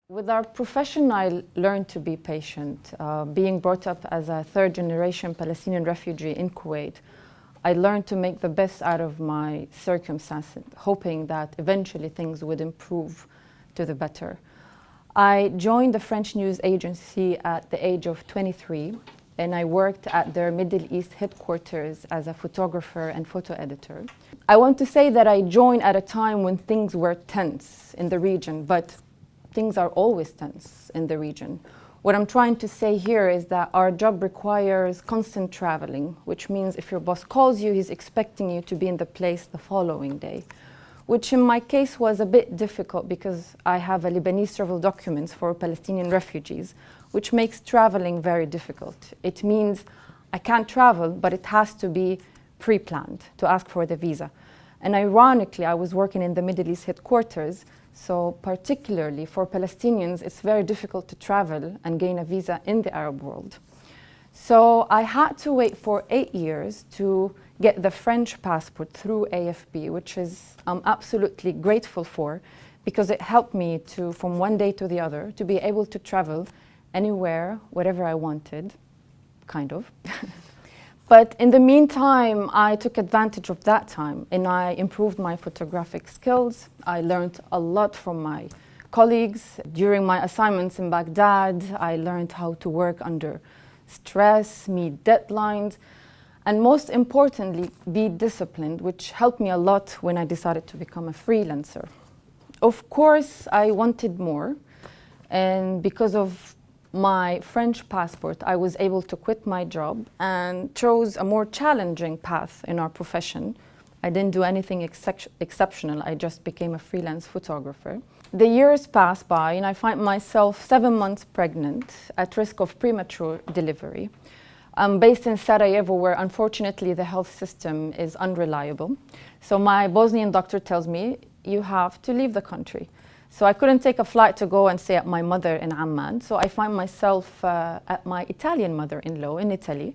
With our profession, I learned to be patient. Being brought up as a third-generation Palestinian refugee in Kuwait, I learned to make the best out of my circumstances, hoping that eventually things would improve to the better. I joined the French news agency at the age of 23, and I worked at their Middle East headquarters as a photographer and photo editor. I want to say that I joined at a time when things were tense in the region, but things are always tense in the region. What I'm trying to say here is that our job requires constant traveling, which means if your boss calls you, he's expecting you to be in the place the following day, which in my case was a bit difficult because I have a Lebanese travel documents for Palestinian refugees, which makes traveling very difficult. It means I can't travel, but it has to be pre-planned to ask for the visa. And ironically, I was working in the Middle East headquarters, so particularly for Palestinians, it's very difficult to travel and gain a visa in the Arab world. So I had to wait for 8 years to get the French passport through AFP, which I'm absolutely grateful for, because it helped me to, from one day to the other, to be able to travel anywhere, wherever I wanted, kind of. But in the meantime, I took advantage of that time and I improved my photographic skills. I learned a lot from my colleagues. During my assignments in Baghdad, I learned how to work under stress, meet deadlines, and most importantly, be disciplined, which helped me a lot when I decided to become a freelancer. Of course, I wanted more, and because of my French passport, I was able to quit my job and chose a more challenging path in our profession. I didn't do anything exceptional, I just became a freelance photographer. The years passed by and I find myself 7 months pregnant at risk of premature delivery. I'm based in Sarajevo, where unfortunately the health system is unreliable. So my Bosnian doctor tells me, you have to leave the country. So I couldn't take a flight to go and stay at my mother in Amman. So I find myself at my Italian mother-in-law in Italy.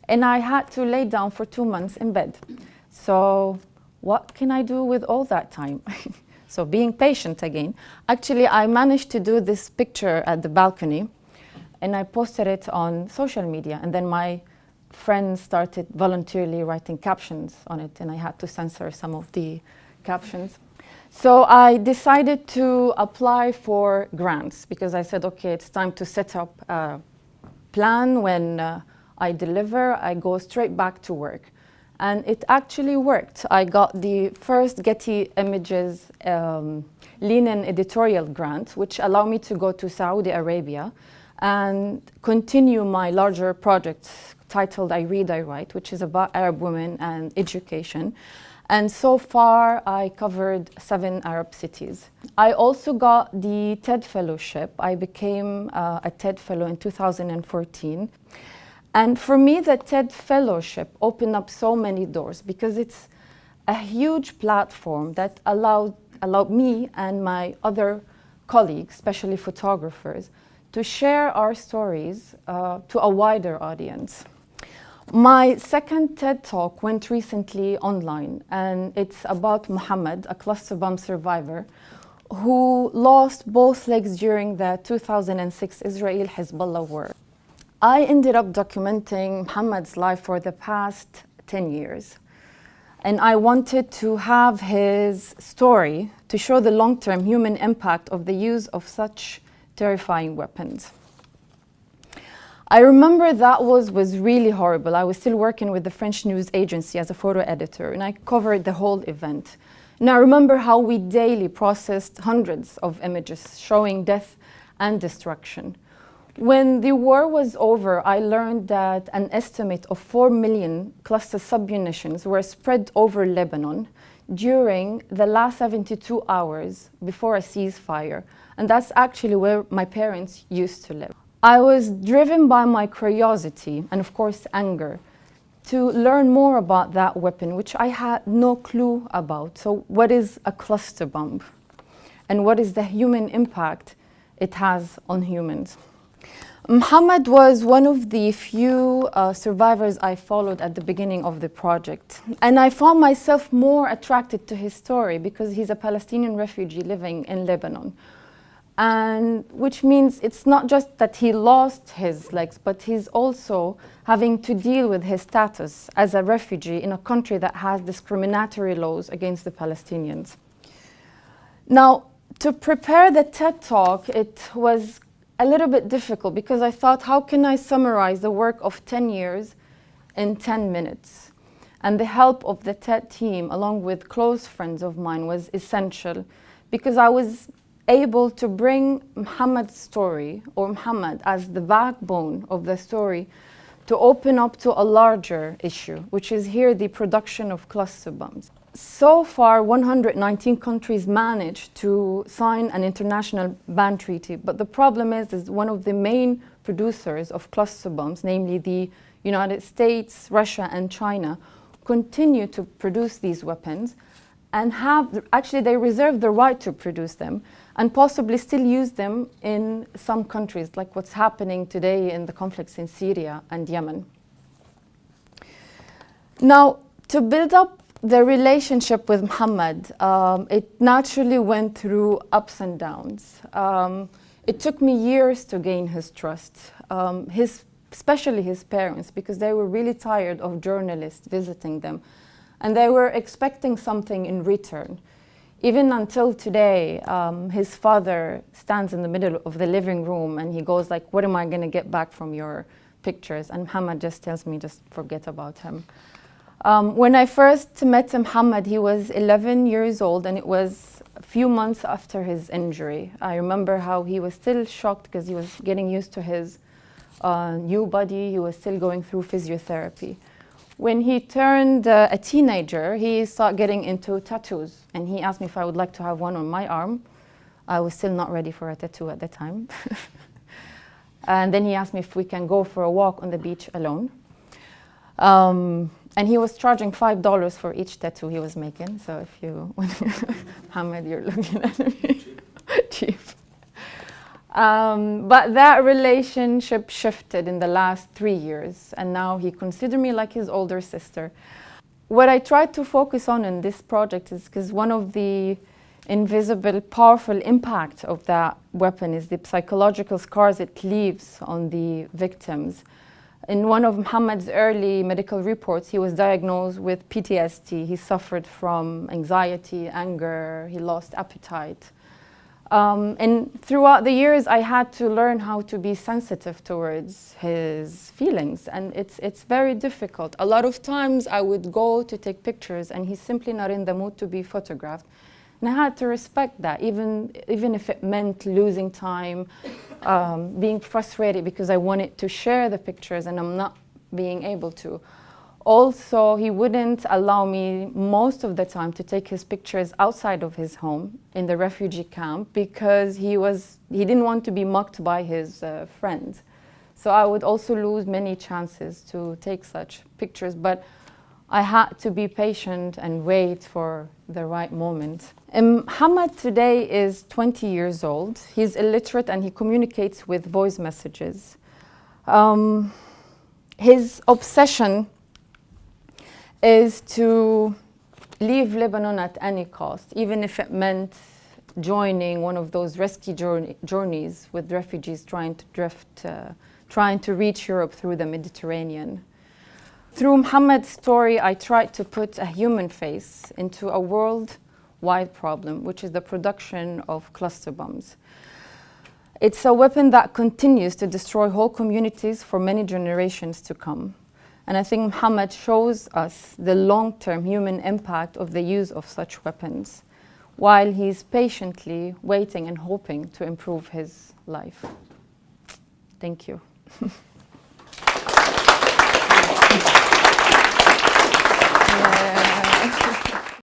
And I had to lay down for 2 months in bed. So what can I do with all that time? So being patient again. Actually, I managed to do this picture at the balcony and I posted it on social media. And then my friends started voluntarily writing captions on it and I had to censor some of the captions. So I decided to apply for grants because I said, okay, it's time to set up a plan. When I deliver, I go straight back to work. And it actually worked. I got the first Getty Images Linen editorial grant, which allowed me to go to Saudi Arabia and continue my larger project titled I Read, I Write, which is about Arab women and education. And so far, I covered 7 Arab cities. I also got the TED Fellowship. I became a TED Fellow in 2014. And for me, the TED Fellowship opened up so many doors because it's a huge platform that allowed me and my other colleagues, especially photographers, to share our stories to a wider audience. My second TED Talk went recently online, and it's about Muhammad, a cluster bomb survivor, who lost both legs during the 2006 Israel-Hezbollah war. I ended up documenting Muhammad's life for the past 10 years, and I wanted to have his story to show the long-term human impact of the use of such terrifying weapons. I remember that was really horrible. I was still working with the French news agency as a photo editor, and I covered the whole event. And I remember how we daily processed hundreds of images showing death and destruction. When the war was over, I learned that an estimate of 4 million cluster submunitions were spread over Lebanon during the last 72 hours before a ceasefire. And that's actually where my parents used to live. I was driven by my curiosity and, of course, anger to learn more about that weapon, which I had no clue about. So what is a cluster bomb? And what is the human impact it has on humans? Muhammad was one of the few survivors I followed at the beginning of the project. And I found myself more attracted to his story because he's a Palestinian refugee living in Lebanon. And which means it's not just that he lost his legs, but he's also having to deal with his status as a refugee in a country that has discriminatory laws against the Palestinians. Now, to prepare the TED Talk, it was a little bit difficult because I thought, how can I summarize the work of 10 years in 10 minutes? And the help of the TED team, along with close friends of mine, was essential because I was able to bring Muhammad's story, or Muhammad as the backbone of the story, to open up to a larger issue, which is here the production of cluster bombs. So far, 119 countries managed to sign an international ban treaty, but the problem is one of the main producers of cluster bombs, namely the United States, Russia, and China, continue to produce these weapons and actually they reserve the right to produce them and possibly still use them in some countries, like what's happening today in the conflicts in Syria and Yemen. Now, to build up the relationship with Muhammad, it naturally went through ups and downs. It took me years to gain his trust, especially his parents, because they were really tired of journalists visiting them, and they were expecting something in return. Even until today, his father stands in the middle of the living room and he goes like, what am I going to get back from your pictures? And Muhammad just tells me, just forget about him. When I first met Muhammad, he was 11 years old, and it was a few months after his injury. I remember how he was still shocked because he was getting used to his new body. He was still going through physiotherapy. When he turned a teenager, he started getting into tattoos, and he asked me if I would like to have one on my arm. I was still not ready for a tattoo at the time. And then he asked me if we can go for a walk on the beach alone. And he was charging $5 for each tattoo he was making. So if you, Muhammad, you're looking at me, cheap. But that relationship shifted in the last 3 years, and now he considers me like his older sister. What I tried to focus on in this project is because one of the invisible, powerful impact of that weapon is the psychological scars it leaves on the victims. In one of Muhammad's early medical reports, he was diagnosed with PTSD. He suffered from anxiety, anger, he lost appetite. And throughout the years, I had to learn how to be sensitive towards his feelings, and it's very difficult. A lot of times I would go to take pictures and he's simply not in the mood to be photographed. And I had to respect that, even if it meant losing time, being frustrated because I wanted to share the pictures and I'm not being able to. Also, he wouldn't allow me most of the time to take his pictures outside of his home in the refugee camp because he didn't want to be mocked by his friends. So I would also lose many chances to take such pictures, but I had to be patient and wait for the right moment. Muhammad today is 20 years old. He's illiterate and he communicates with voice messages. His obsession is to leave Lebanon at any cost, even if it meant joining one of those rescue journeys with refugees trying to reach Europe through the Mediterranean. Through Muhammad's story, I tried to put a human face into a worldwide problem, which is the production of cluster bombs. It's a weapon that continues to destroy whole communities for many generations to come. And I think Muhammad shows us the long-term human impact of the use of such weapons, while he's patiently waiting and hoping to improve his life. Thank you.